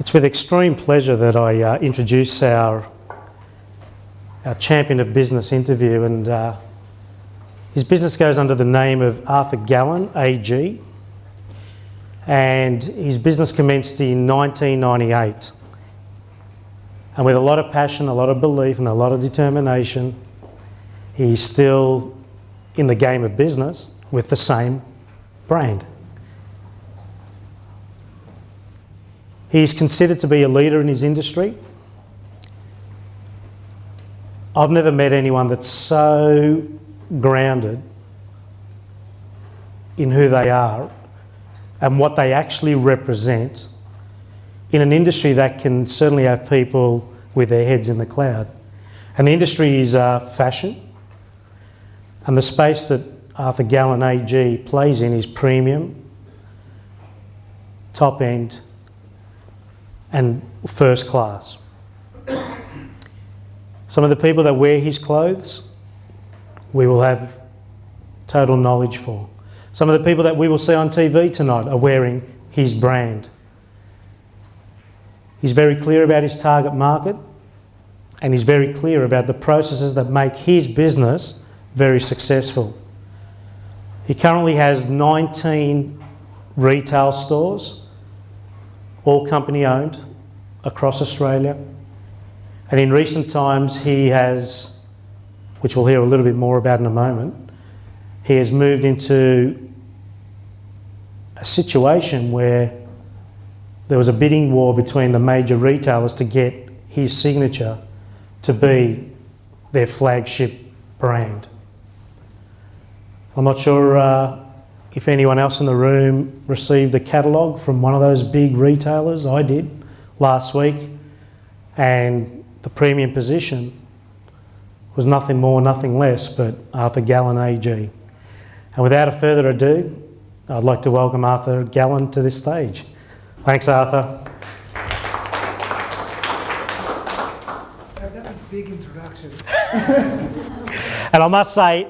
It's with extreme pleasure that I introduce our champion of business interview, and his business goes under the name of Arthur Galan AG, and his business commenced in 1998. And with a lot of passion, a lot of belief and a lot of determination, he's still in the game of business with the same brand. He's considered to be a leader in his industry. I've never met anyone that's so grounded in who they are and what they actually represent in an industry that can certainly have people with their heads in the cloud. And the industry is fashion, and the space that Arthur Galan AG plays in is premium, top end, and first class. Some of the people that wear his clothes, we will have total knowledge for. Some of the people that we will see on TV tonight are wearing his brand. He's very clear about his target market, and he's very clear about the processes that make his business very successful. He currently has 19 retail stores, all company owned, across Australia. And in recent times he has, which we'll hear a little bit more about in a moment, he has moved into a situation where there was a bidding war between the major retailers to get his signature to be their flagship brand. I'm not sure if anyone else in the room received a catalogue from one of those big retailers. I did last week, and the premium position was nothing more, nothing less but Arthur Galan AG. And without further ado, I'd like to welcome Arthur Galan to this stage. Thanks, Arthur. So that's a big introduction. And I must say,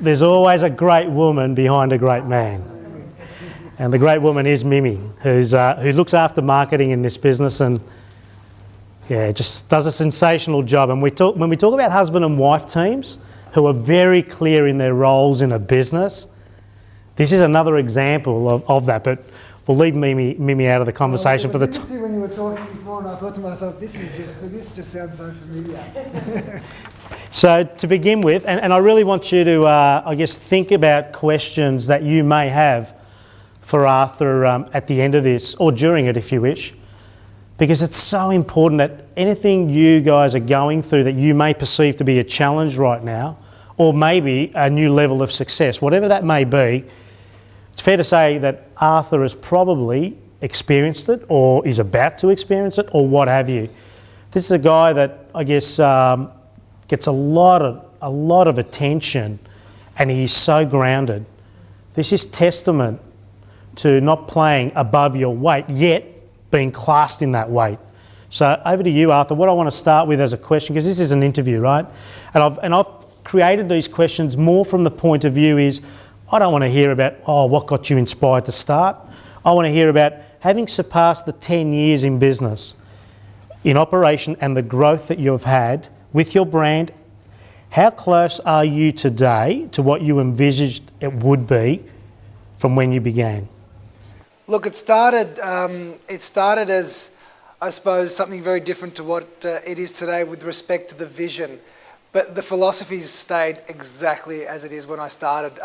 there's always a great woman behind a great man. And the great woman is Mimi, who looks after marketing in this business, and just does a sensational job. And when we talk about husband and wife teams who are very clear in their roles in a business, this is another example of that. But we'll leave Mimi out of the conversation for the time. When you were talking before, and I thought to myself, this just sounds so familiar. So to begin with, and I really want you to, I guess, think about questions that you may have for Arthur at the end of this, or during it if you wish, because it's so important that anything you guys are going through that you may perceive to be a challenge right now, or maybe a new level of success, whatever that may be, it's fair to say that Arthur has probably experienced it, or is about to experience it, or what have you. This is a guy that, I guess, gets a lot of attention, and he's so grounded. This is testament to not playing above your weight, yet being classed in that weight. So over to you, Arthur. What I want to start with as a question, because this is an interview, right? And I've created these questions more from the point of view is, I don't want to hear about, what got you inspired to start. I want to hear about having surpassed the 10 years in business, in operation, and the growth that you've had with your brand. How close are you today to what you envisaged it would be from when you began? Look, it started as, I suppose, something very different to what it is today with respect to the vision. But the philosophies stayed exactly as it is when I started.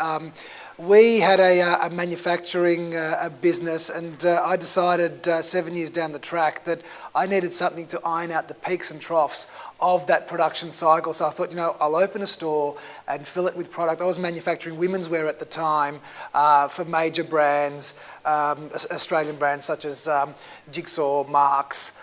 We had a manufacturing business, and I decided 7 years down the track that I needed something to iron out the peaks and troughs of that production cycle. So I thought, I'll open a store and fill it with product. I was manufacturing women's wear at the time for major brands, Australian brands such as Jigsaw, Marks,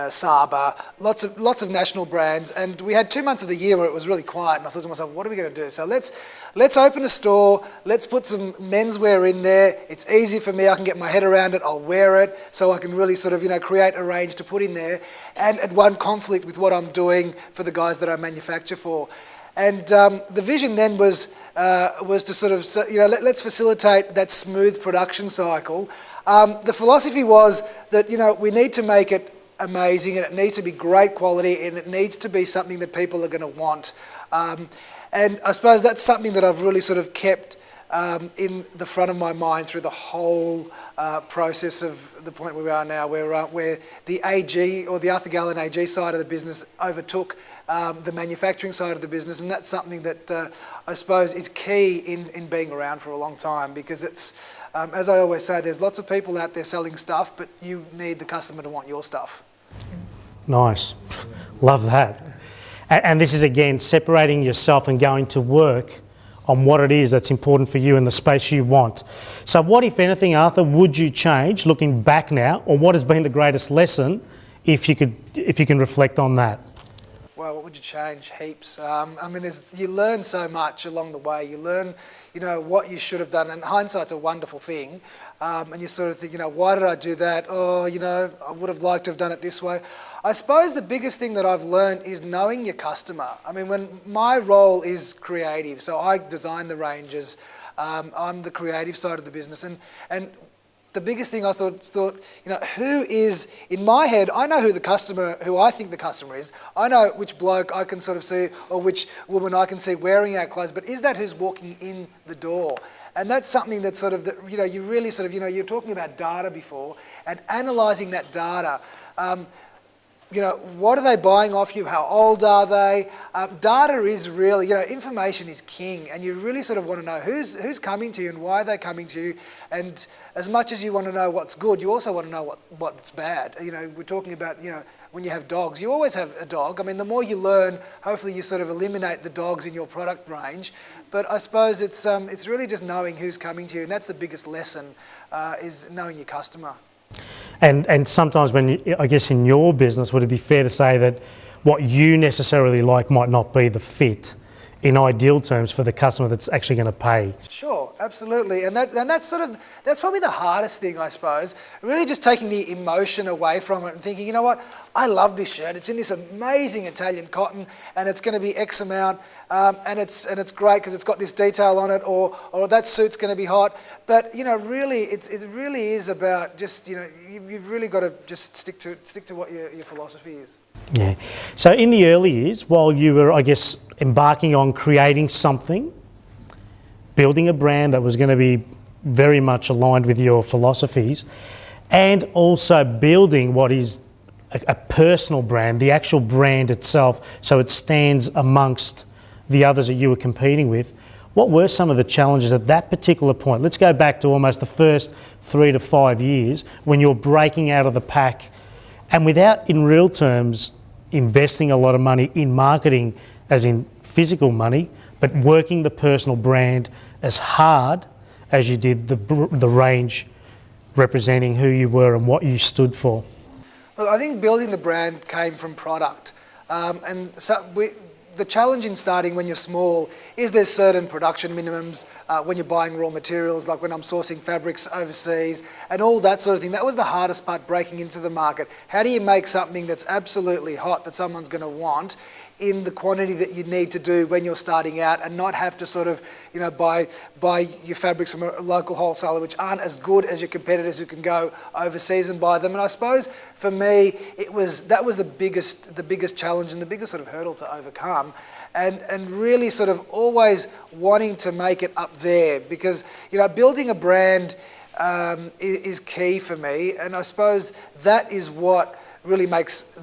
Saba, lots of national brands. And we had 2 months of the year where it was really quiet, and I thought to myself, what are we going to do? So let's open a store, let's put some menswear in there. It's easy for me, I can get my head around it, I'll wear it, so I can really sort of, create a range to put in there. And at one conflict with what I'm doing for the guys that I manufacture for. And the vision then was to sort of, let's facilitate that smooth production cycle The philosophy was that, we need to make it amazing, and it needs to be great quality, and it needs to be something that people are going to want. And I suppose that's something that I've really sort of kept in the front of my mind through the whole process of the point where we are now, where the AG, or the Arthur Galan AG side of the business, overtook the manufacturing side of the business, and that's something that I suppose is key in being around for a long time, because it's, as I always say, there's lots of people out there selling stuff, but you need the customer to want your stuff. Nice. Love that. And this is, again, separating yourself and going to work on what it is that's important for you in the space you want. So what, if anything, Arthur, would you change looking back now, or what has been the greatest lesson, if you can reflect on that? Well, what would you change? Heaps. You learn so much along the way. You learn, what you should have done, and hindsight's a wonderful thing. And you sort of think, why did I do that? Oh, I would have liked to have done it this way. I suppose the biggest thing that I've learned is knowing your customer. when my role is creative, so I design the ranges. I'm the creative side of the business, and the biggest thing I thought, who is, in my head, I know who I think the customer is. I know which bloke I can sort of see, or which woman I can see wearing our clothes, but is that who's walking in the door? And that's something that sort of, you really sort of, you're talking about data before, and analysing that data. What are they buying off you? How old are they? Data is really, information is king, and you really sort of want to know who's coming to you and why are they coming to you. And as much as you want to know what's good, you also want to know what's bad. We're talking about, when you have dogs, you always have a dog. The more you learn, hopefully you sort of eliminate the dogs in your product range. But I suppose it's really just knowing who's coming to you, and that's the biggest lesson, is knowing your customer. And sometimes I guess in your business, would it be fair to say that what you necessarily like might not be the fit in ideal terms for the customer that's actually going to pay? Sure, absolutely. And that's probably the hardest thing, I suppose. Really just taking the emotion away from it and thinking, you know what, I love this shirt. It's in this amazing Italian cotton, and it's going to be X amount, and it's great because it's got this detail on it, or that suit's going to be hot. But really, it really is about just you've really got to just stick to what your philosophy is. Yeah. So in the early years, while you were, I guess, embarking on creating something, building a brand that was going to be very much aligned with your philosophies, and also building what is a personal brand, the actual brand itself, so it stands amongst the others that you were competing with, what were some of the challenges at that particular point? Let's go back to almost the first 3 to 5 years when you're breaking out of the pack, and without, in real terms, investing a lot of money in marketing, as in physical money, but working the personal brand as hard as you did the range representing who you were and what you stood for. Look, I think building the brand came from product. And so the challenge in starting when you're small is there's certain production minimums when you're buying raw materials, like when I'm sourcing fabrics overseas and all that sort of thing. That was the hardest part, breaking into the market. How do you make something that's absolutely hot that someone's going to want in the quantity that you need to do when you're starting out, and not have to sort of, buy your fabrics from a local wholesaler, which aren't as good as your competitors who can go overseas and buy them. And I suppose for me, that was the biggest challenge and the biggest sort of hurdle to overcome. And really sort of always wanting to make it up there, because, building a brand is key for me. And I suppose that is what really makes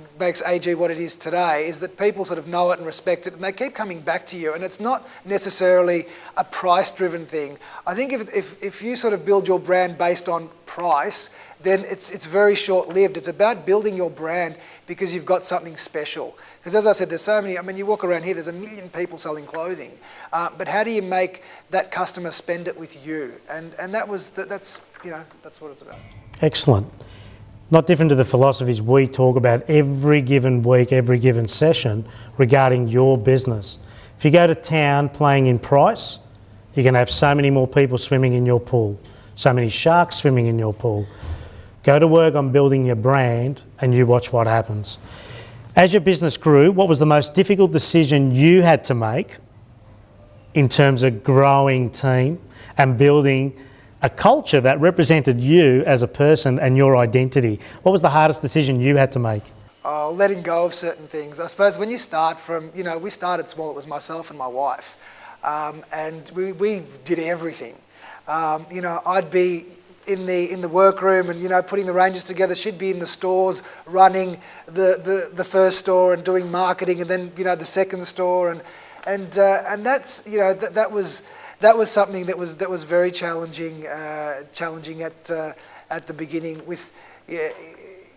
AG what it is today, is that people sort of know it and respect it, and they keep coming back to you. And it's not necessarily a price-driven thing. I think if you sort of build your brand based on price, then it's very short-lived. It's about building your brand because you've got something special. Because as I said, there's so many, you walk around here, there's 1 million people selling clothing. But how do you make that customer spend it with you? And that's what it's about. Excellent. Not different to the philosophies we talk about every given week, every given session regarding your business. If you go to town playing in price, you're going to have so many more people swimming in your pool, so many sharks swimming in your pool. Go to work on building your brand and you watch what happens. As your business grew, what was the most difficult decision you had to make in terms of growing team and building a culture that represented you as a person and your identity. What was the hardest decision you had to make? Oh, letting go of certain things. I suppose when you start from, we started small. It was myself and my wife, and we did everything. I'd be in the workroom and putting the ranges together. She'd be in the stores running the first store and doing marketing, and then the second store, and that's that was something that was very challenging at the beginning with.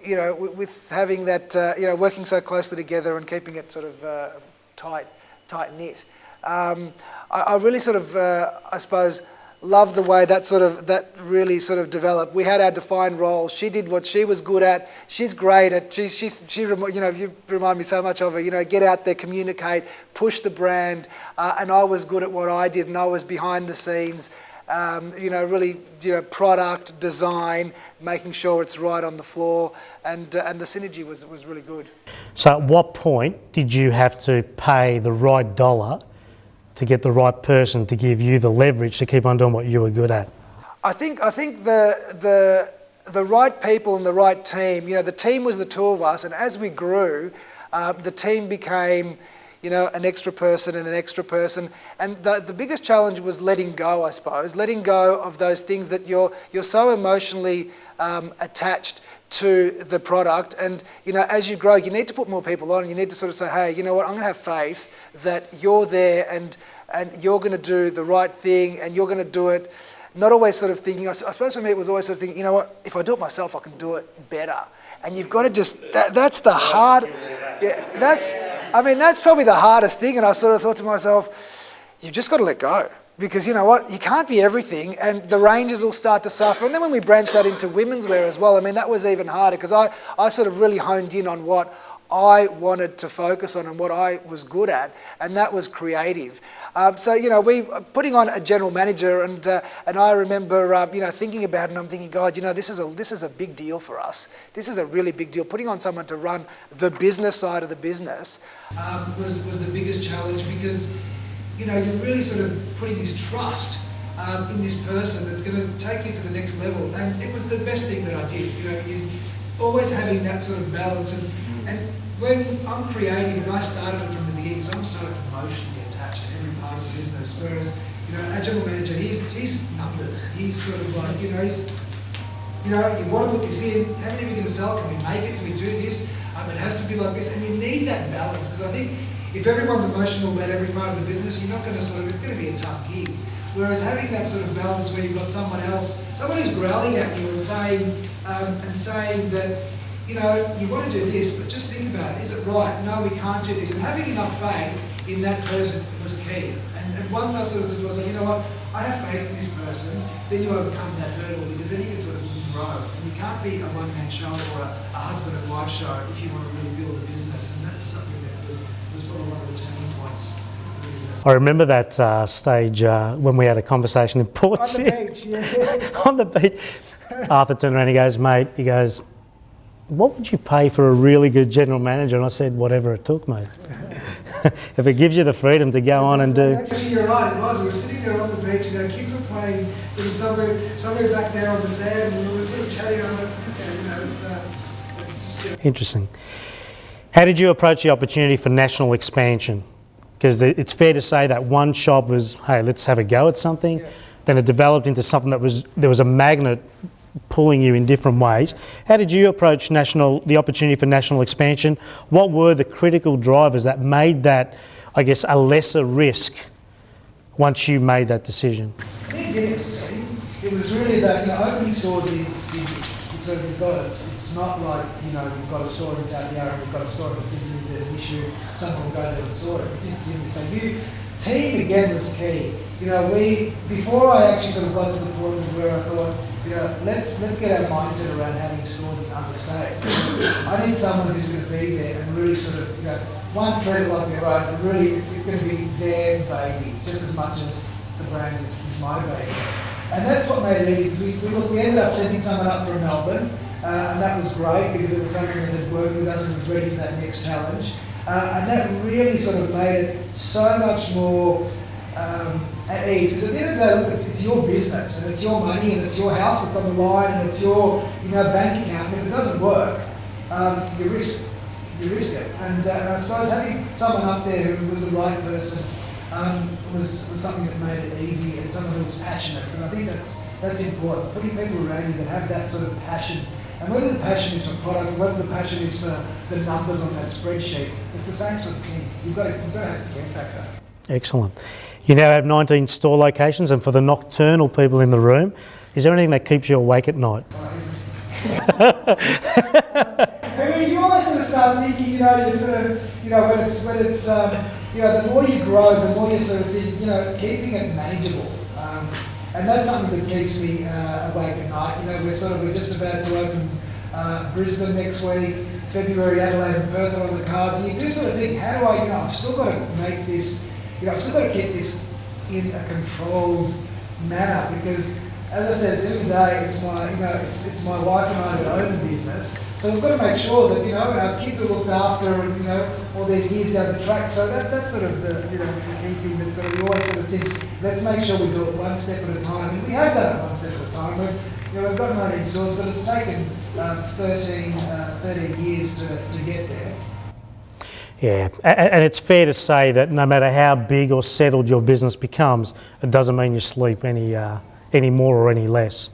With having that, working so closely together and keeping it sort of tight knit. I really sort of, I suppose, love the way that really sort of developed. We had our defined roles. She did what she was good at. She's great at. She you remind me so much of her. Get out there, communicate, push the brand, and I was good at what I did, and I was behind the scenes. Really, product design, making sure it's right on the floor, and the synergy was really good. So, at what point did you have to pay the right dollar to get the right person to give you the leverage to keep on doing what you were good at? I think the right people and the right team. The team was the two of us, and as we grew, the team became. An extra person and an extra person. And the biggest challenge was letting go, I suppose, letting go of those things that you're so emotionally attached to the product. And, as you grow, you need to put more people on. You need to sort of say, hey, you know what, I'm going to have faith that you're there and you're going to do the right thing and you're going to do it. Not always sort of thinking, I suppose for me it was always sort of thinking, you know what, if I do it myself, I can do it better. And you've got to just, that's the hard, that's probably the hardest thing. And I sort of thought to myself, you've just got to let go. Because you know what, you can't be everything and the ranges will start to suffer. And then when we branched out into women's wear as well, that was even harder because I sort of really honed in on what I wanted to focus on and what I was good at, and that was creative. We putting on a general manager, and I remember thinking about it, and I'm thinking, God, this is a big deal for us. This is a really big deal. Putting on someone to run the business side of the business was the biggest challenge because you're really sort of putting this trust in this person that's going to take you to the next level, and it was the best thing that I did. You always having that sort of balance and when I'm creative and I started it from the beginning, so I'm so emotionally attached to every part of the business. Whereas, our general manager, he's numbers. He's sort of like, you want to put this in. How many are we going to sell? Can we make it? Can we do this? It has to be like this. And you need that balance because I think if everyone's emotional about every part of the business, you're not going to it's going to be a tough gig. Whereas having that sort of balance where you've got someone who's growling at you and saying that, you want to do this, but just think about it. Is it right? No, we can't do this. And having enough faith in that person was key. And once I sort of thought, I was like, you know what? I have faith in this person. Then you overcome that hurdle because then you can sort of grow. And you can't be a one-man show or a husband and wife show if you want to really build a business. And that's something that was probably one of the turning points. I remember that stage when we had a conversation in Port City. On the beach, yeah. On the beach. Arthur turned around, he goes, what would you pay for a really good general manager? And I said, whatever it took, mate. If it gives you the freedom to go on and do... Actually, you're right, it was. We were sitting there on the beach and kids were playing sort of somewhere back there on the sand and we were sort of chatting on it. It's Interesting. How did you approach the opportunity for national expansion? Because it's fair to say that one shop was, hey, let's have a go at something. Yeah. Then it developed into something there was a magnet pulling you in different ways. How did you approach the opportunity for national expansion? What were the critical drivers that made that, I guess, a lesser risk once you made that decision? It was really that, opening stores in Sydney. So it's not like, you've got a store in South Yarra, you've got a store in Sydney, there's an issue, someone will go there and sort it. It's in Sydney. So team again was key. Before I actually sort of got to the point where I thought, let's get our mindset around having stores in other states. I need someone who's going to be there and really sort of, one, treat it like their own, and really it's going to be their baby just as much as the brand is my baby. And that's what made it easy because we ended up setting someone up for Melbourne, and that was great because it was something that had worked with us and was ready for that next challenge. And that really sort of made it so much more at ease. Because at the end of the day, look, it's your business and it's your money and it's your house that's on the line and it's your bank account. And if it doesn't work, you risk it. And I suppose having someone up there who was the right person was something that made it easy, and someone who was passionate. And I think that's important. Putting people around you that have that sort of passion. And whether the passion is for product, whether the passion is for the numbers on that spreadsheet, it's the same sort of thing. You've got to have the care factor. Excellent. You now have 19 store locations, and for the nocturnal people in the room, is there anything that keeps you awake at night? I mean, you always sort of start thinking, you sort of, when it's the more you grow, the more you sort of think, keeping it manageable. And that's something that keeps me awake at night. We're just about to open Brisbane next week, February, Adelaide and Perth are on the cards. And you do sort of think, how do I've still got to make this, I've still got to keep this in a controlled manner, because as I said, at the end of the day, it's my wife and I that own the business. So we've got to make sure that, our kids are looked after and, all these years down the track. So that's sort of the key thing that sort of we always sort of think, let's make sure we do it one step at a time. And we have done it one step at a time. We've got 19 stores, but it's taken 13 years to get there. Yeah, and it's fair to say that no matter how big or settled your business becomes, it doesn't mean you sleep any more or any less.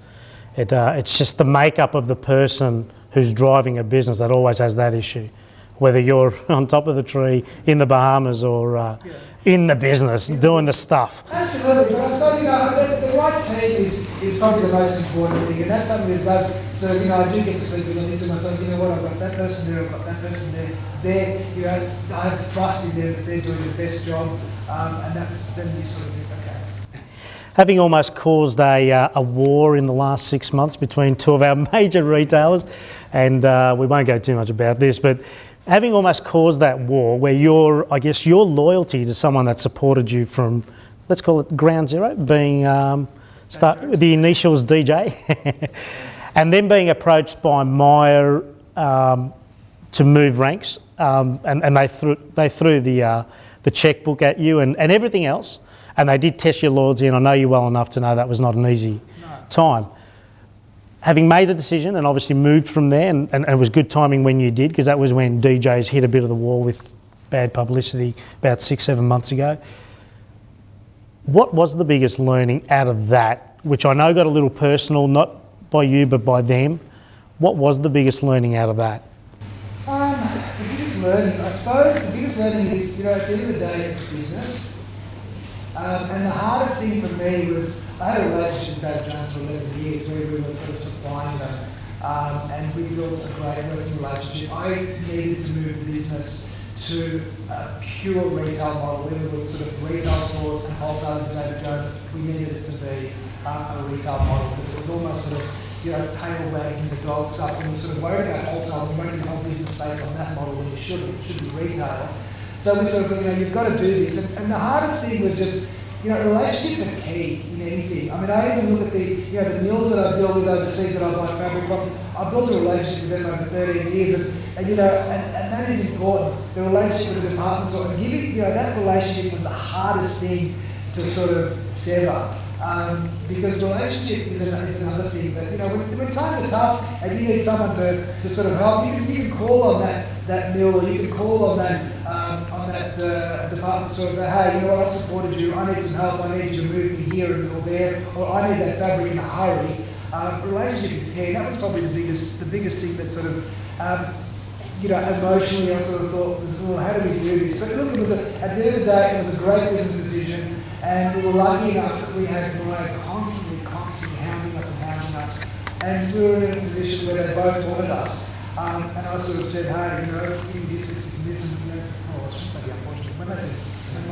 It's just the makeup of the person who's driving a business that always has that issue. Whether you're on top of the tree in the Bahamas or in the business doing the stuff. Absolutely, but I suppose the right team is probably the most important thing, and that's something that does. So I do get to see, because I think to myself, I've got that person there, I've got that person there. I have trust in them that they're doing the best job, and then you sort of think, okay. Having almost caused a war in the last 6 months between two of our major retailers, and we won't go too much about this, but having almost caused that war where your loyalty to someone that supported you from, let's call it ground zero, being the initials DJ, and then being approached by Myer to move ranks, and they threw the checkbook at you and everything else. And they did test your loyalty, and I know you well enough to know that was not an easy time. Having made the decision and obviously moved from there, and it was good timing when you did, because that was when DJs hit a bit of the wall with bad publicity about 6-7 months ago. What was the biggest learning out of that, which I know got a little personal, not by you but by them? What was the biggest learning out of that? The biggest learning, I suppose, is, at the end of the day, it's business. And the hardest thing for me was, I had a relationship with Dave Jones for 11 years where we were sort of supplying them, and we built a great working relationship. I needed to move the business to a pure retail model, where we were sort of retail stores and wholesaling to David Jones. We needed it to be a retail model, because it was almost sort of, table wagging the dog stuff, and we were sort of worried about wholesale and running the whole business based on that model when it should be retail. So we sort of, you've got to do this. And the hardest thing was just, relationships are key in anything. I mean, I even look at the mills that I've dealt with overseas that I buy fabric from. I've built a relationship with them over 13 years, and that is important. The relationship with the department store, and giving, that relationship was the hardest thing to sort of sever. Because relationship is another thing. But when times are tough and you need someone to sort of help, you can call on that mill, or you can call on that department store and say, hey, I've supported you, I need some help, I need you to move me here or there, or I need that fabric in a hurry. Relationship is key. That was probably the biggest thing that sort of emotionally I sort of thought, well, how do we do this? But look, at the end of the day, it was a great business decision, and we were lucky enough that we had Myer constantly hounding us, and we were in a position where they both wanted us. And I sort of said, hey, give me this, and I shouldn't say unfortunately. When they said,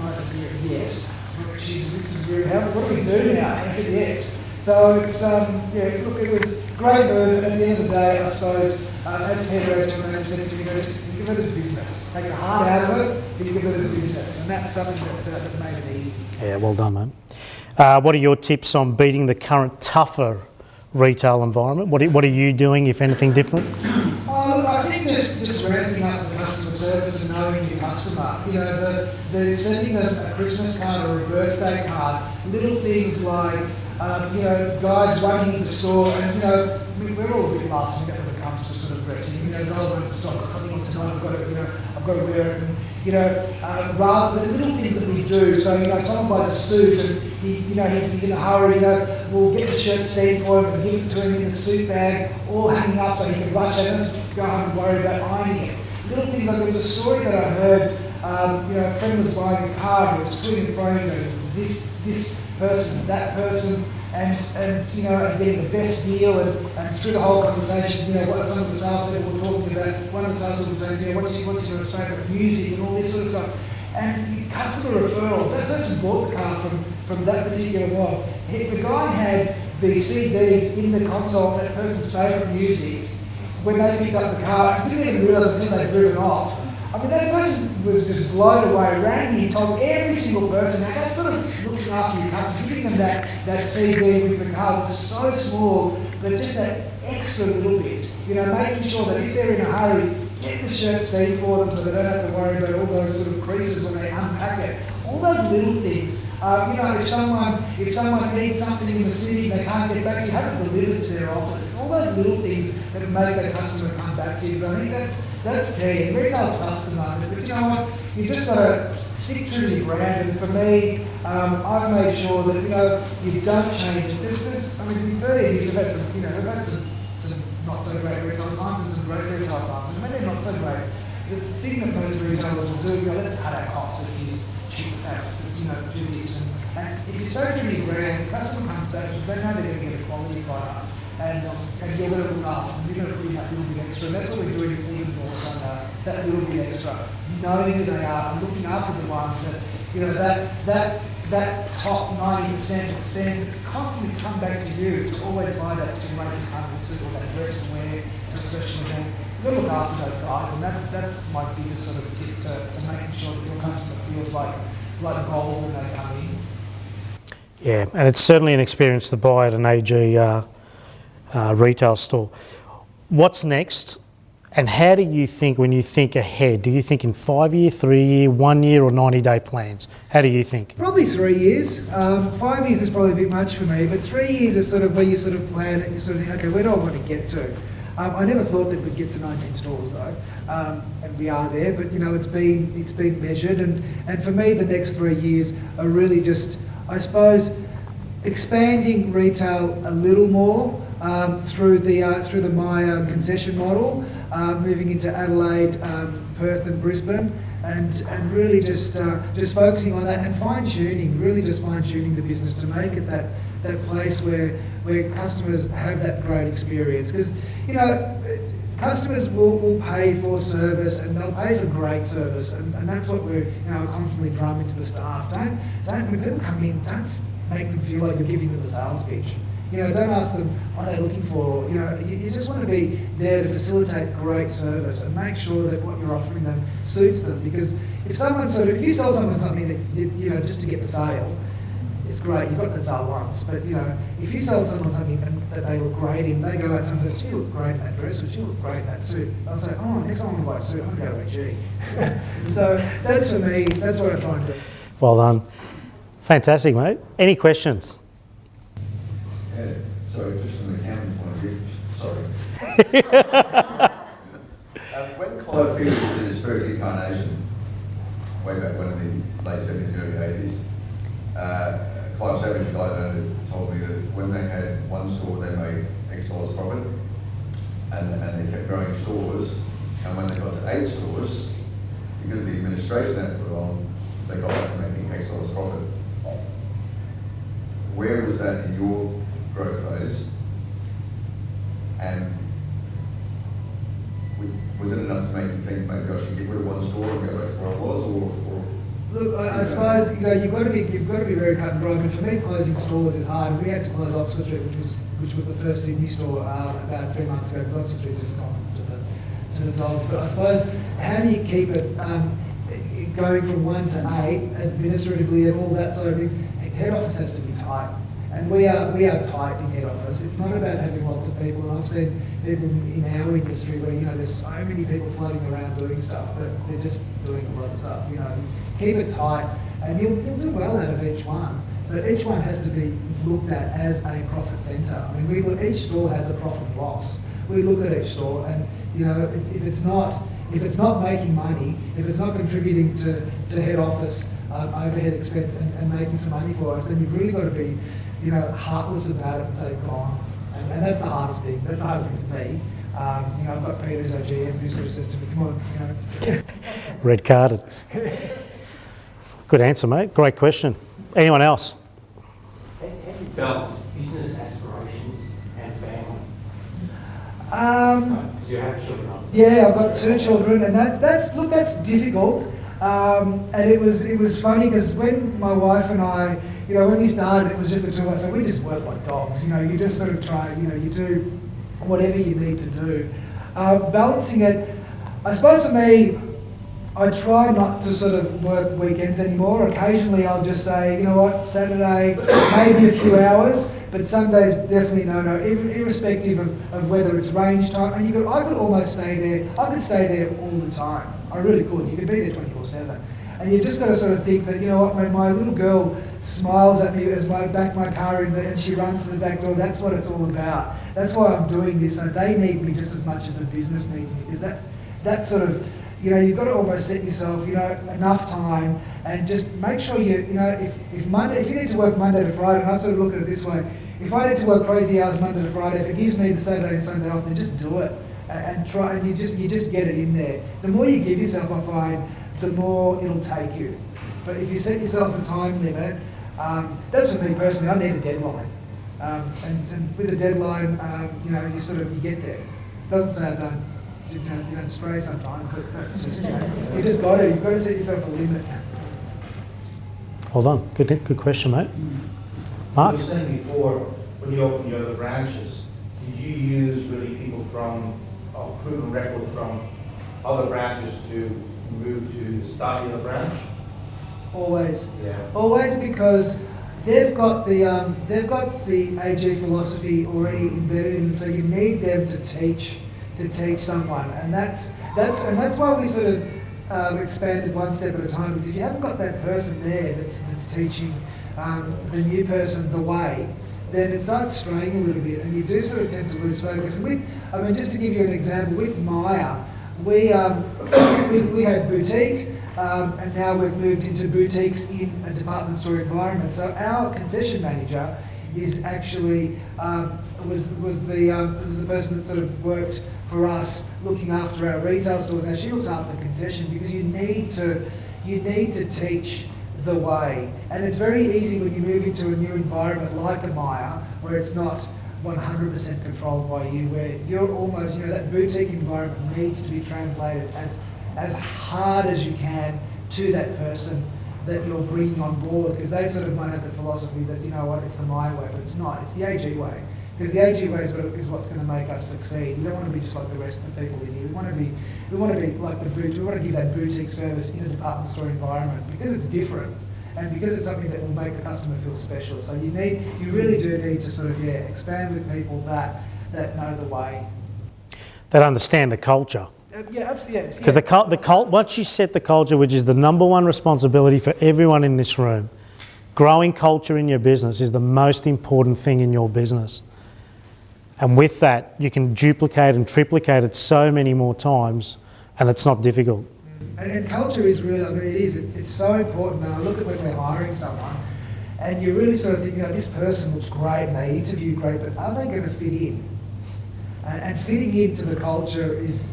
Myer said, yes, Jesus, this is really helpful. What do we do now? And I said, yes. So it's, look, it was a great move, and at the end of the day, I suppose, as Peter said to me, just give it as business. Take the heart out of it, but give it as business. And that's something that made it easy. Yeah, well done, mate. What are your tips on beating the current tougher retail environment? What are you doing, if anything, different? Look, I think think just ramping up the customer service and knowing your customer. You know, the sending a Christmas card or a birthday card, little things like, you know, guys running into store, and, you know, we're all a bit last minute when it comes to sort of dressing. You know, so I've got something on tonight, I've got to wear it, and, you know, rather than little things that we do. So, you know, if someone buys a suit and he's in a hurry, you know, we'll get the shirt steamed for him and give it to him in the suit bag, all hanging up so he can rush it and just go home and worry about ironing it. Little things like, there was a story that I heard, you know, a friend was buying a car and he was tweeting and throwing, you know, this person, that person, and you know, and getting the best deal, and through the whole conversation, you know, what some of the salespeople were talking about. One of the salespeople was saying, you know, what's your favourite music and all this sort of stuff. And customer referrals, that person bought the car from that particular model. The guy had the CDs in the console of that person's favourite music when they picked up the car, and didn't even realise until they'd driven off. I mean, that person was just blown away, rang me, told every single person. Now, that's sort of looking after your customer, giving them that CD with the car was so small, but just that extra little bit. You know, making sure that if they're in a hurry, get the shirt steamed for them so they don't have to worry about all those sort of creases when they unpack it. All those little things. You know, if someone needs something in the city and they can't get back to you, have it delivered to their office. All those little things that make that customer come back to you. So I think that's key. And retail's tough at the moment, but you know what? You've just got to stick true to your brand. And for me, I've made sure that, you know, you don't change it. I mean, in 30 years, we've had some not so great retail times and some great retail times. And maybe not so great. The thing that most retailers will do, you know, let's cut our costs, let's use cheaper fabrics, let's, you know, do this. And if you so true to your brand, the customer comes back because they know they're going to get a quality product, and you're going to look after them, you're going to bring that little bit extra. And that's what we're doing even more so now, that little bit extra. Knowing who they are and looking after the ones that, you know, that top 90% that spend constantly come back to you to always buy that simulation comfortable suit or that dress and wear to a certain event. You've got to look after those guys, and that's my biggest sort of tip to making sure that your customer feels like gold when they come in. Yeah, and it's certainly an experience to buy at an AG retail store. What's next? And how do you think when you think ahead? Do you think in 5-year, 3-year, 1 year or 90-day plans? How do you think? Probably 3 years. 5 years is probably a bit much for me, but 3 years is sort of where you sort of plan it. You sort of think, okay, where do I want to get to? I never thought that we'd get to 19 stores though, and we are there. But you know, it's been measured, and for me, the next 3 years are really just, I suppose, expanding retail a little more through the Myer concession model. Moving into Adelaide, Perth and Brisbane, and really just focusing on that and fine-tuning, really just fine-tuning the business to make it that place where customers have that great experience. Because, you know, customers will pay for service and they'll pay for great service, and that's what we're, you know, constantly drumming to the staff. Don't when people come in, don't make them feel like you're giving them the sales pitch. You know, don't ask them what they're looking for. You know, you just want to be there to facilitate great service and make sure that what you're offering them suits them. Because if you sell someone something that, you know, just to get the sale, it's great. You've got that sale once. But, you know, if you sell someone something that they look great in, they go out and say, "She look great in that dress," or "She look great in that suit." I'll say, "Oh, next time I buy a suit, I'm going to go to AG." So that's for me. That's what I try and do. Well done. Fantastic, mate. Any questions? Sorry, just from the accounting point of view, sorry. When Clive Pearce did his first incarnation, way back when in the late 70s, early 80s, Clive Savage, the guy that owned it, told me that when they had one store, they made X dollars profit, and they kept growing stores, and when they got to 8 stores, because of the administration they put on, they got back to making X dollars profit. Where was that in your growth phase, and was it enough to make you think maybe I should get rid of one store and go back to where I was, or? Look, I suppose, you know, you've got to be very cut and dry. I mean, for me, closing stores is hard. We had to close Oxford Street, which was the first Sydney store about 3 months ago, because Oxford Street's just gone to the dogs. But I suppose, how do you keep it going from 1 to 8 administratively and all that sort of things? Head office has to be tight. And we are tight in head office. It's not about having lots of people. And I've seen people in our industry where, there's so many people floating around doing stuff, but they're just doing a lot of stuff. Keep it tight, and you'll do well out of each one. But each one has to be looked at as a profit centre. I mean, each store has a profit and loss. We look at each store, and if it's not making money, if it's not contributing to head office overhead expense and making some money for us, then you've really got to be, heartless about it and say, gone. And that's the hardest thing. That's the hardest thing for me. I've got Peter who's our GM who sort of says to me, come on, Red carded. Good answer, mate. Great question. Anyone else? How do you balance business aspirations and family? Because you have children, obviously. Yeah, I've got 2 children, and that's difficult. And it was funny because when my wife and I, when we started, it was just the 2 of us, so we just work like dogs. You just sort of try, you do whatever you need to do. Balancing it, I suppose for me, I try not to sort of work weekends anymore. Occasionally I'll just say, you know what, Saturday, maybe a few hours, but Sundays definitely no, even irrespective of whether it's range time. And I could almost stay there. I could stay there all the time. I really could. You could be there 24/7. And you've just got to sort of think that, when my little girl smiles at me as I back my car in and she runs to the back door, that's what it's all about. That's why I'm doing this. So they need me just as much as the business needs me. Because that sort of, you've got to almost set yourself, enough time, and just make sure if you need to work Monday to Friday, and I sort of look at it this way, if I need to work crazy hours Monday to Friday, if it gives me the Saturday and Sunday off, then just do it and try, and you just get it in there. The more you give yourself, I find, the more it'll take you. But if you set yourself a time limit, that's for me personally. I need a deadline, and with a deadline, you get there. It doesn't say I don't. You don't stray sometimes, but that's just, you've got to set yourself a limit. Hold on. Good question, mate. Mark? You were saying before, when you opened your other branches, did you use really people from proven record from other branches to move to start the other branch? Always. Yeah. Always, because they've got the AG philosophy already embedded in them, so you need them to teach someone, and that's why we sort of expanded one step at a time. Because if you haven't got that person there that's teaching the new person the way, then it starts straying a little bit, and you do sort of tend to lose focus. And just to give you an example, with Maya, we had boutique, and now we've moved into boutiques in a department store environment. So our concession manager is actually was the person that sort of worked for us looking after our retail stores. Now she looks after the concession, because you need to teach the way. And it's very easy when you move into a new environment like a Maya, where it's not 100% controlled by you, where you're almost, that boutique environment needs to be translated as hard as you can to that person that you're bringing on board, because they sort of might have the philosophy that, it's the Maya way, but it's not. It's the AG way. Because the AG way is what's going to make us succeed. We don't want to be just like the rest of the people in here. We want to be like we want to give that boutique service in a department store environment, because it's different, and because it's something that will make the customer feel special. So you really do need to sort of expand with people that know the way, That understand the culture. Yeah, absolutely. Because once you set the culture, which is the number one responsibility for everyone in this room, growing culture in your business is the most important thing in your business. And with that, you can duplicate and triplicate it so many more times, and it's not difficult. And culture is really, it's so important. When I look at when we're hiring someone, and you really sort of think, this person looks great, and they interview great, but are they going to fit in? And fitting into the culture is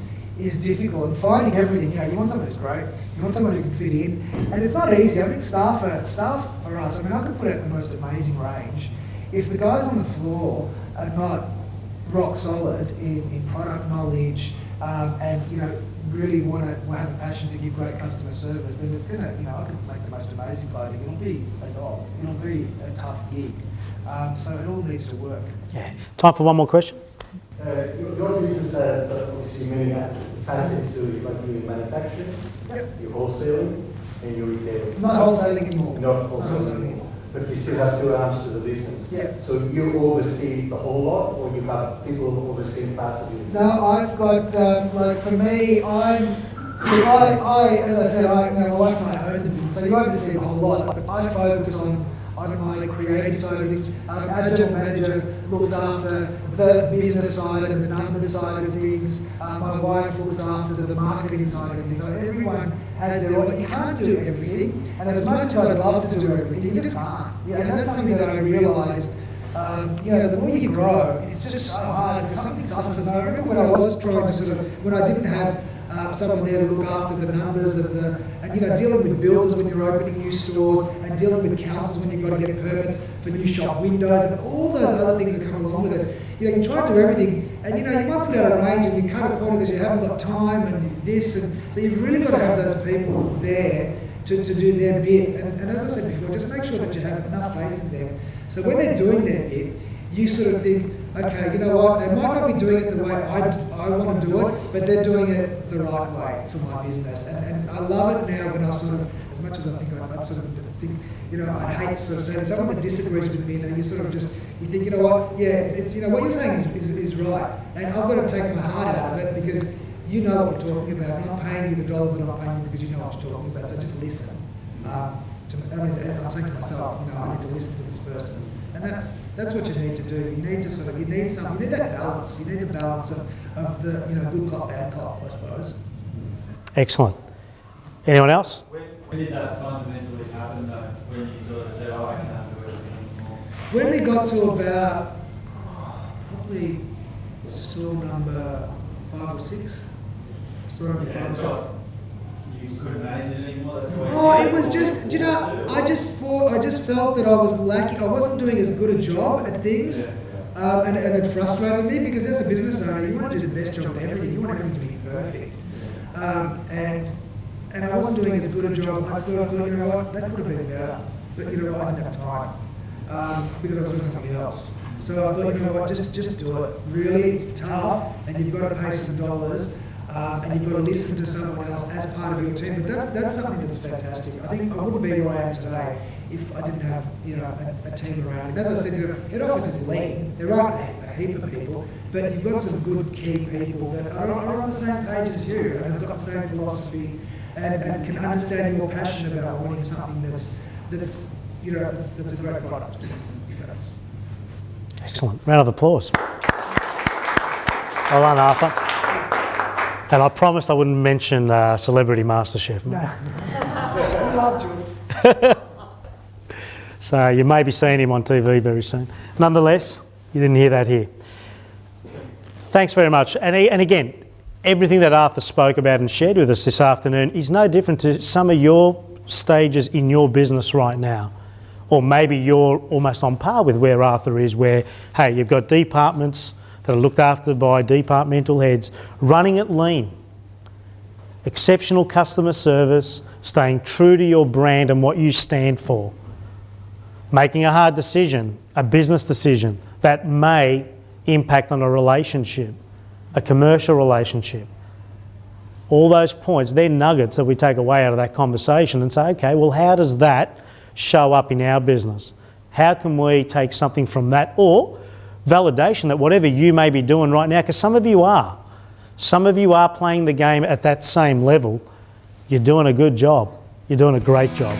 difficult, and finding everything. You want someone who's great, you want someone who can fit in, and it's not easy. I think staff for us, I could put out the most amazing range. If the guys on the floor are not rock solid in product knowledge, and really want to have a passion to give great customer service, then it's going to, I can make the most amazing clothing. It'll be a dog. It'll be a tough gig. So it all needs to work. Yeah. Time for one more question. Your business has obviously many facets to it, like your manufacturing, Yep. your wholesaling, and your retailing. Not wholesaling anymore. Not wholesaling anymore. but you still have two arms to the business. Yeah. So you oversee the whole lot, or you have people who oversee parts of your business? No, I've got, like for me, as I said, my wife and I own the business, so you oversee a whole lot, but I focus on my creative side of things. Our general manager looks after the business side and the numbers side of things. My wife looks after the marketing side of things. So everyone has their role. You can't do everything, and as much as I'd love to do everything, you just can't. Yeah, and that's something that I realised. The more you grow, it's just so hard because something suffers. I remember when I was trying to when I didn't have someone there to look after the numbers and dealing with builders when you're opening new stores and dealing with councils when you've got to get permits for new shop windows and all those other things that come along with it. You try to do everything and you might put out a range and you cut a corner because you haven't got time and this and so you've really got to have those people there to do their bit and as I said before, just make sure that you have enough faith in them. So when they're doing their bit, you sort of think, okay, you know what, they might not be doing it the way I want to do it, but they're doing it the right way for my business. And I love it now when I sort of, as much as I think I sort of think, I hate sort of saying someone that disagrees with me, and you sort of just, you think, you know what, yeah, it's what you're saying is right. And I've got to take my heart out of it because you know what we're talking about. I'm not paying you the dollars that I'm paying you because you know what you're talking about, so just listen. I'm saying to myself, I need to listen to this person. And that's what you need to do. You need to you need that balance. You need the balance of the, good cop, bad cop, I suppose. Excellent. Anyone else? When did that fundamentally happen though? When you sort of said, I can't do everything anymore? When we got to about, probably store number 5 or 6. Store number 5 or 6. You couldn't manage it anymore? That's why Oh, it was just, I just felt that I was lacking, I wasn't doing as good a job at things, and it frustrated me because as a business owner, you want to do the best job at everything, you want everything to be perfect. And I wasn't doing as good a job, I thought, you know what, that could have been better, but I didn't have time, because I was doing something else. So I thought, you know what, just do it. Really, it's tough, and you've got to pay some dollars, and you've got to listen to someone else as part of your team. But that's something that's fantastic. I think I wouldn't be where I am today if I didn't have a team around me. As I said, head office is lean. There aren't a heap of people, but you've got some good key people that are on the same page as you and have got the same philosophy and can understand your passion about wanting something that's a great product. Excellent. Round of applause. Well done, Arthur. And I promised I wouldn't mention Celebrity MasterChef. No. We loved you. So you may be seeing him on TV very soon. Nonetheless, you didn't hear that here. Thanks very much. And again, everything that Arthur spoke about and shared with us this afternoon is no different to some of your stages in your business right now. Or maybe you're almost on par with where Arthur is, where, hey, you've got departments that are looked after by departmental heads, running it lean. Exceptional customer service, staying true to your brand and what you stand for. Making a hard decision, a business decision that may impact on a relationship, a commercial relationship. All those points, they're nuggets that we take away out of that conversation and say, okay, well, how does that show up in our business? How can we take something from that, or validation that whatever you may be doing right now, because some of you are playing the game at that same level, you're doing a good job. You're doing a great job.